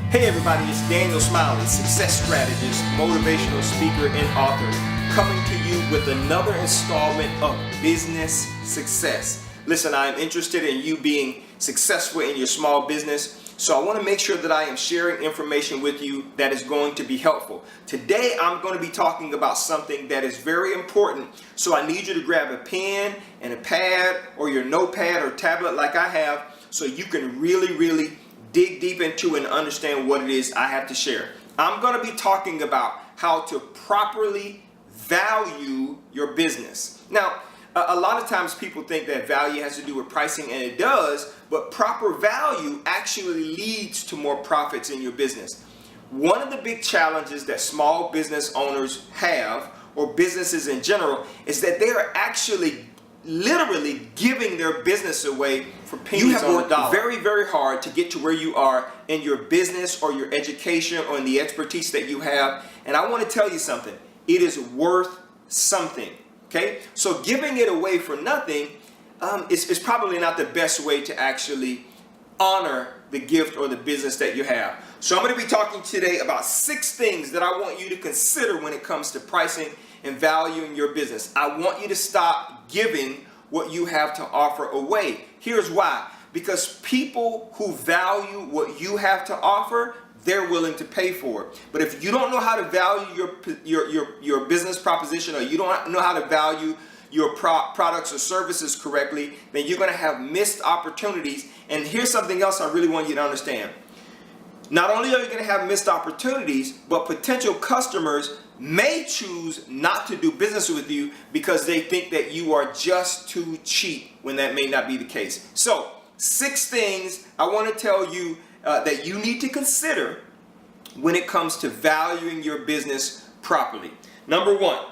Hey everybody, it's Daniel Smiley, success strategist, motivational speaker, and author, coming to you with another installment of Business Success. Listen, I am interested in you being successful in your small business, so I want to make sure that I am sharing information with you that is going to be helpful. Today, I'm going to be talking about something that is very important, so I need you to grab a pen and a pad or your notepad or tablet like I have, so you can really dig deep into and understand what it is I have to share. I'm going to be talking about how to properly value your business. Now, a lot of times people think that value has to do with pricing, and it does, but proper value actually leads to more profits in your business. One of the big challenges that small business owners have, or businesses in general, is that they are actually literally giving their business away for pennies on the dollar. You have worked very hard to get to where you are in your business or your education or in the expertise that you have, and I want to tell you something. It is worth something, okay? So giving it away for nothing is probably not the best way to actually honor the gift or the business that you have. So I'm going to be talking today about 6 things that I want you to consider when it comes to pricing and valuing your business. I want you to stop giving what you have to offer away. Here's why. Because people who value what you have to offer, they're willing to pay for it. But if you don't know how to value your business proposition, or you don't know how to value your products or services correctly, then you're going to have missed opportunities. And here's something else I really want you to understand. Not only are you going to have missed opportunities, but potential customers may choose not to do business with you because they think that you are just too cheap, when that may not be the case. So, 6 things I want to tell you that you need to consider when it comes to valuing your business properly. Number 1,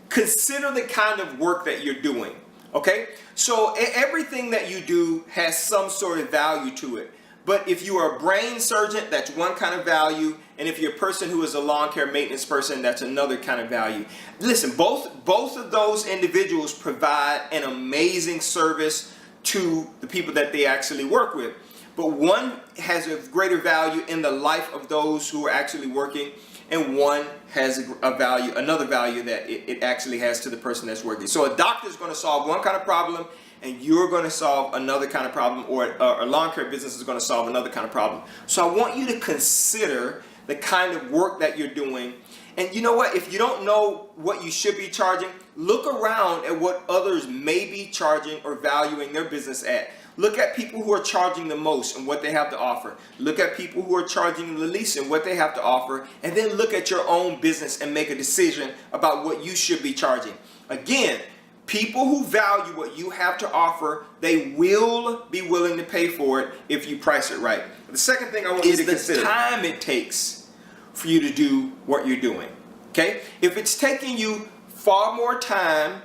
consider the kind of work that you're doing. Okay? So everything that you do has some sort of value to it. But if you are a brain surgeon, that's one kind of value. And if you're a person who is a lawn care maintenance person, that's another kind of value. Listen, both of those individuals provide an amazing service to the people that they actually work with. But one has a greater value in the life of those who are actually working, and one has another value that it actually has to the person that's working. So a doctor is going to solve one kind of problem, and you're going to solve another kind of problem, or a lawn care business is going to solve another kind of problem. So I want you to consider the kind of work that you're doing. And you know what? If you don't know what you should be charging, look around at what others may be charging or valuing their business at. Look at people who are charging the most and what they have to offer. Look at people who are charging the least and what they have to offer. And then look at your own business and make a decision about what you should be charging. Again, people who value what you have to offer, they will be willing to pay for it if you price it right. The second thing I want you to consider is the time it takes for you to do what you're doing. Okay? If it's taking you far more time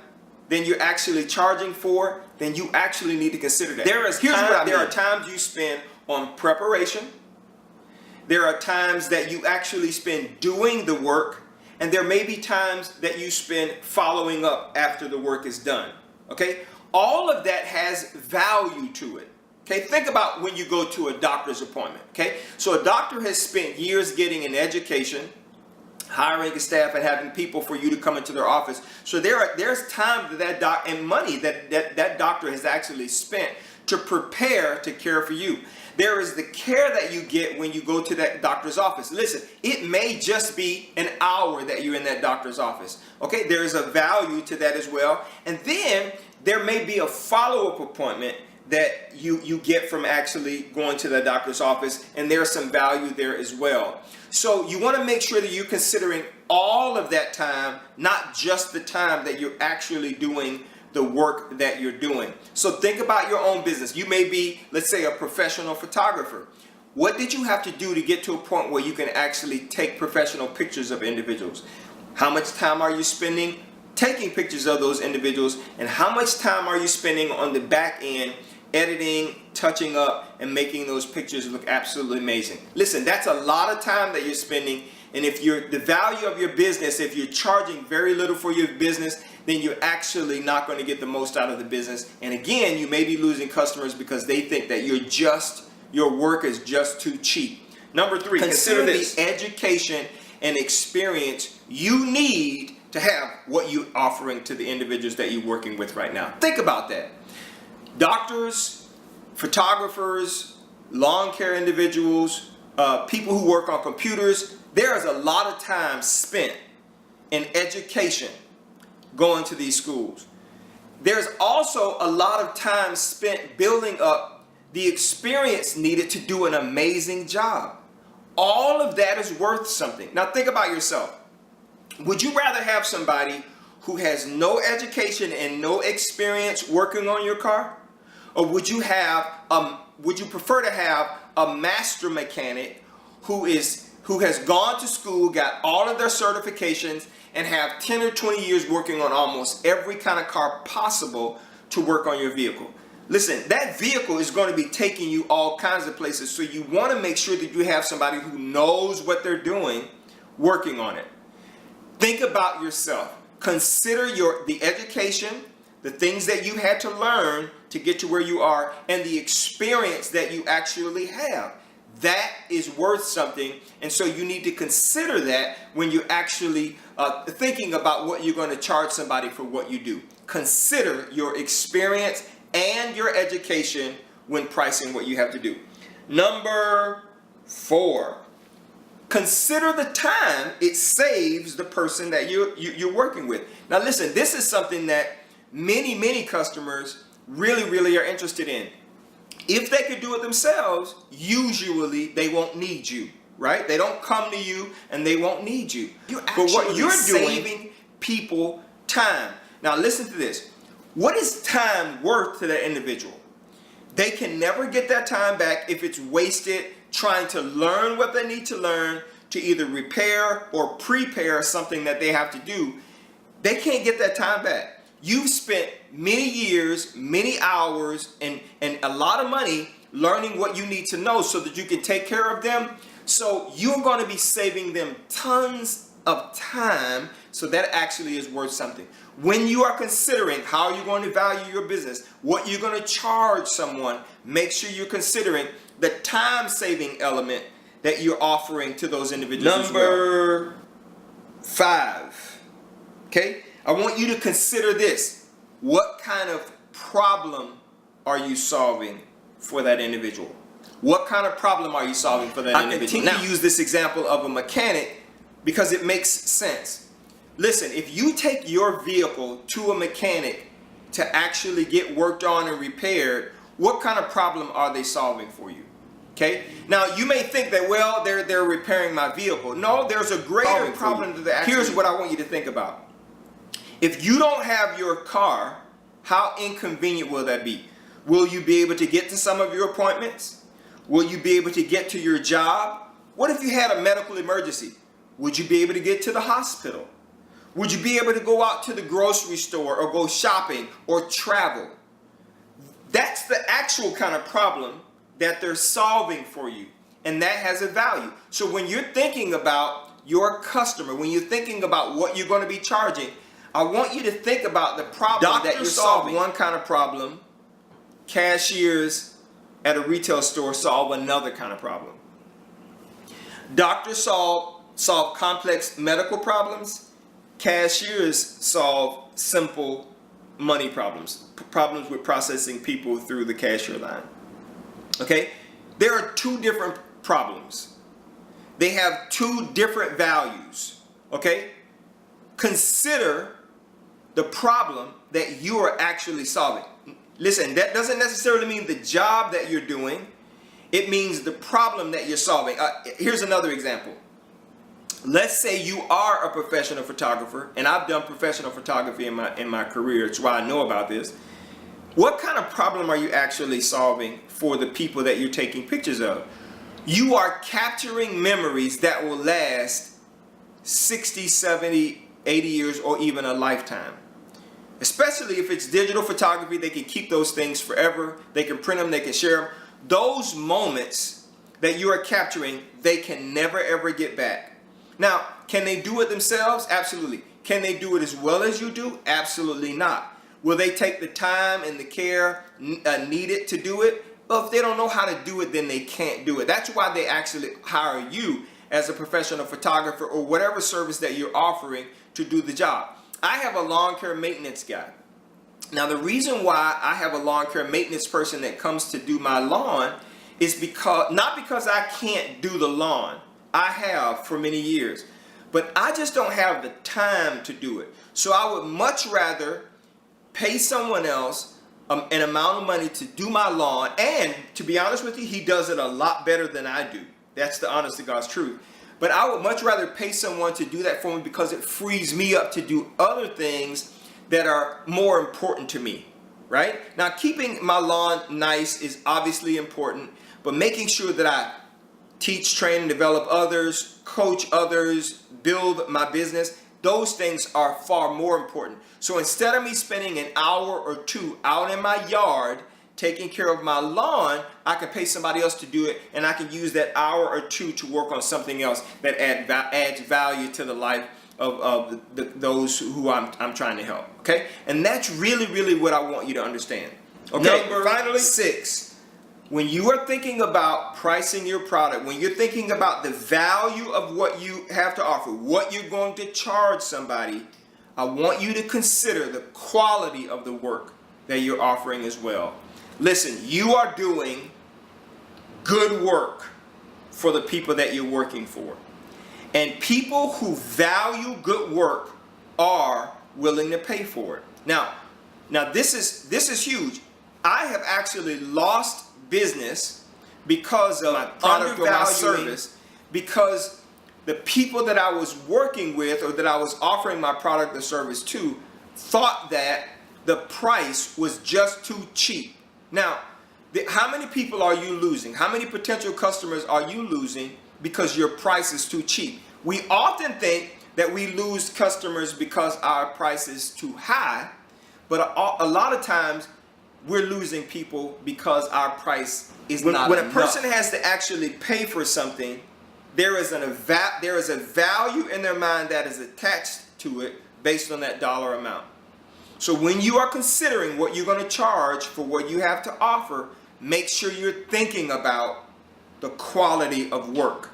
than you're actually charging for, then you actually need to consider that. There are times you spend on preparation. There are times that you actually spend doing the work. And there may be times that you spend following up after the work is done. Okay? All of that has value to it. Okay? Think about when you go to a doctor's appointment. Okay? So a doctor has spent years getting an education, hiring a staff, and having people for you to come into their office. So there's time and money that doctor has actually spent to prepare to care for you. There is the care that you get when you go to that doctor's office. Listen, it may just be an hour that you're in that doctor's office. Okay, there is a value to that as well. And then there may be a follow-up appointment that you get from actually going to the doctor's office, and there's some value there as well. So you want to make sure that you're considering all of that time, not just the time that you're actually doing the work that you're doing. So think about your own business. You may be, let's say, a professional photographer. What did you have to do to get to a point where you can actually take professional pictures of individuals? How much time are you spending taking pictures of those individuals, and how much time are you spending on the back end editing, touching up, and making those pictures look absolutely amazing? Listen, that's a lot of time that you're spending. And if the value of your business, if you're charging very little for your business, then you're actually not going to get the most out of the business. And again, you may be losing customers because they think that your work is just too cheap. Number 3, consider the education and experience you need to have what you're offering to the individuals that you're working with right now. Think about that. Doctors, photographers, lawn care individuals, people who work on computers, there is a lot of time spent in education going to these schools. There's also a lot of time spent building up the experience needed to do an amazing job. All of that is worth something. Now think about yourself. Would you rather have somebody who has no education and no experience working on your car? Or would you prefer to have a master mechanic who has gone to school, got all of their certifications, and have 10 or 20 years working on almost every kind of car possible to work on your vehicle? Listen, that vehicle is going to be taking you all kinds of places, so you want to make sure that you have somebody who knows what they're doing working on it. Think about yourself. Consider the education, the things that you had to learn to get to where you are, and the experience that you actually have. That is worth something, and so you need to consider that when you're actually thinking about what you're going to charge somebody for what you do. Consider your experience and your education when pricing what you have to do. Number 4, consider the time it saves the person that you're working with. Now listen, this is something that many customers really are interested in. If they could do it themselves, usually they won't need you, right? They don't come to you and they won't need you. But what you're doing, saving people time. Now listen to this. What is time worth to that individual? They can never get that time back if it's wasted trying to learn what they need to learn to either repair or prepare something that they have to do. They can't get that time back. You've spent many years, many hours, and a lot of money learning what you need to know so that you can take care of them. So you're going to be saving them tons of time, so that actually is worth something. When you are considering how you're going to value your business, what you're going to charge someone, make sure you're considering the time-saving element that you're offering to those individuals. Number 5, okay? I want you to consider this. What kind of problem are you solving for that individual? What kind of problem are you solving for that individual? I continue to use this example of a mechanic because it makes sense. Listen, if you take your vehicle to a mechanic to actually get worked on and repaired, what kind of problem are they solving for you? Okay? Now, you may think that, well, they're repairing my vehicle. No, there's a greater problem to that. Here's what I want you to think about. If you don't have your car, how inconvenient will that be? Will you be able to get to some of your appointments? Will you be able to get to your job? What if you had a medical emergency? Would you be able to get to the hospital? Would you be able to go out to the grocery store or go shopping or travel? That's the actual kind of problem that they're solving for you, and that has a value. So when you're thinking about your customer, when you're thinking about what you're going to be charging, I want you to think about the problem that you're solving. One kind of problem, cashiers at a retail store solve another kind of problem. Doctors solve complex medical problems. Cashiers solve simple money problems, problems with processing people through the cashier line. Okay? There are 2 different problems. They have 2 different values. Okay? Consider the problem that you are actually solving. Listen, that doesn't necessarily mean the job that you're doing. It means the problem that you're solving. Here's another example. Let's say you are a professional photographer, and I've done professional photography in my career. It's why I know about this. What kind of problem are you actually solving for the people that you're taking pictures of? You are capturing memories that will last 60, 70, 80 years, or even a lifetime. Especially if it's digital photography, they can keep those things forever. They can print them, they can share them. Those moments that you are capturing, they can never ever get back. Now, can they do it themselves? Absolutely. Can they do it as well as you do? Absolutely not. Will they take the time and the care needed to do it? Well, if they don't know how to do it, then they can't do it. That's why they actually hire you as a professional photographer or whatever service that you're offering to do the job. I have a lawn care maintenance guy. Now, the reason why I have a lawn care maintenance person that comes to do my lawn is not because I can't do the lawn. I have for many years, but I just don't have the time to do it. So I would much rather pay someone else an amount of money to do my lawn, and to be honest with you, he does it a lot better than I do. That's the honest to God's truth. But I would much rather pay someone to do that for me because it frees me up to do other things that are more important to me, right? Now, keeping my lawn nice is obviously important, but making sure that I teach, train, and develop others, coach others, build my business, those things are far more important. So instead of me spending an hour or two out in my yard taking care of my lawn, I can pay somebody else to do it, and I can use that hour or two to work on something else that adds value to the life of those who I'm trying to help. Okay? And that's really, really what I want you to understand. Okay, finally, 6. When you are thinking about pricing your product, when you're thinking about the value of what you have to offer, what you're going to charge somebody, I want you to consider the quality of the work that you're offering as well. Listen, you are doing good work for the people that you're working for. And people who value good work are willing to pay for it. Now this is huge. I have actually lost business because of my product or my service, because the people that I was working with or that I was offering my product or service to thought that the price was just too cheap. Now, how many people are you losing? How many potential customers are you losing because your price is too cheap? We often think that we lose customers because our price is too high, but a lot of times we're losing people because our price is not enough. When a person has to actually pay for something, there is a value in their mind that is attached to it based on that dollar amount. So when you are considering what you're going to charge for what you have to offer, make sure you're thinking about the quality of work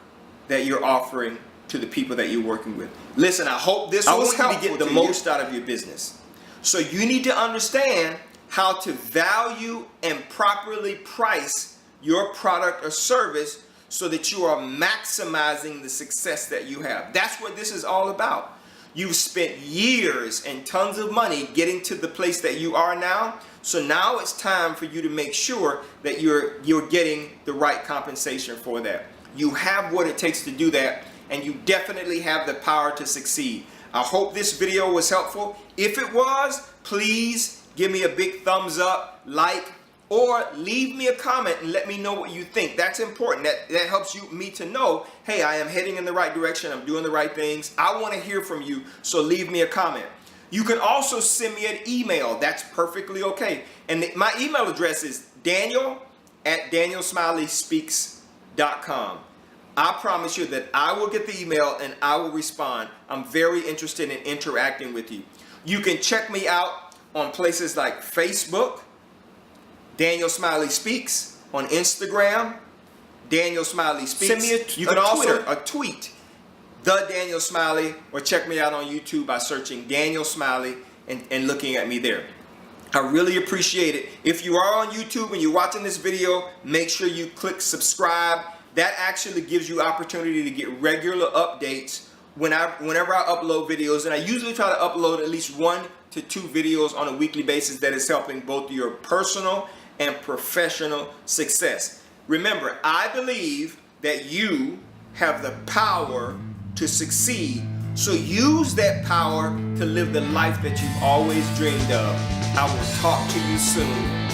that you're offering to the people that you're working with. Listen, I hope this was helpful to get the most out of your business. So you need to understand how to value and properly price your product or service so that you are maximizing the success that you have. That's what this is all about. You've spent years and tons of money getting to the place that you are now. So now it's time for you to make sure that you're getting the right compensation for that. You have what it takes to do that, and you definitely have the power to succeed. I hope this video was helpful. If it was, please give me a big thumbs up, like, or leave me a comment and let me know what you think. That's important. That helps me to know, hey, I am heading in the right direction. I'm doing the right things. I want to hear from you, so leave me a comment. You can also send me an email. That's perfectly okay. And my email address is daniel@danielsmileyspeaks.com. I promise you that I will get the email and I will respond. I'm very interested in interacting with you. You can check me out on places like Facebook, Daniel Smiley Speaks, on Instagram, Daniel Smiley Speaks. Send me a tweet, The Daniel Smiley, or check me out on YouTube by searching Daniel Smiley and looking at me there. I really appreciate it. If you are on YouTube and you're watching this video, make sure you click subscribe. That actually gives you opportunity to get regular updates whenever I upload videos, and I usually try to upload at least 1 to 2 videos on a weekly basis that is helping both your personal and professional success. Remember, I believe that you have the power to succeed, so use that power to live the life that you've always dreamed of. I will talk to you soon.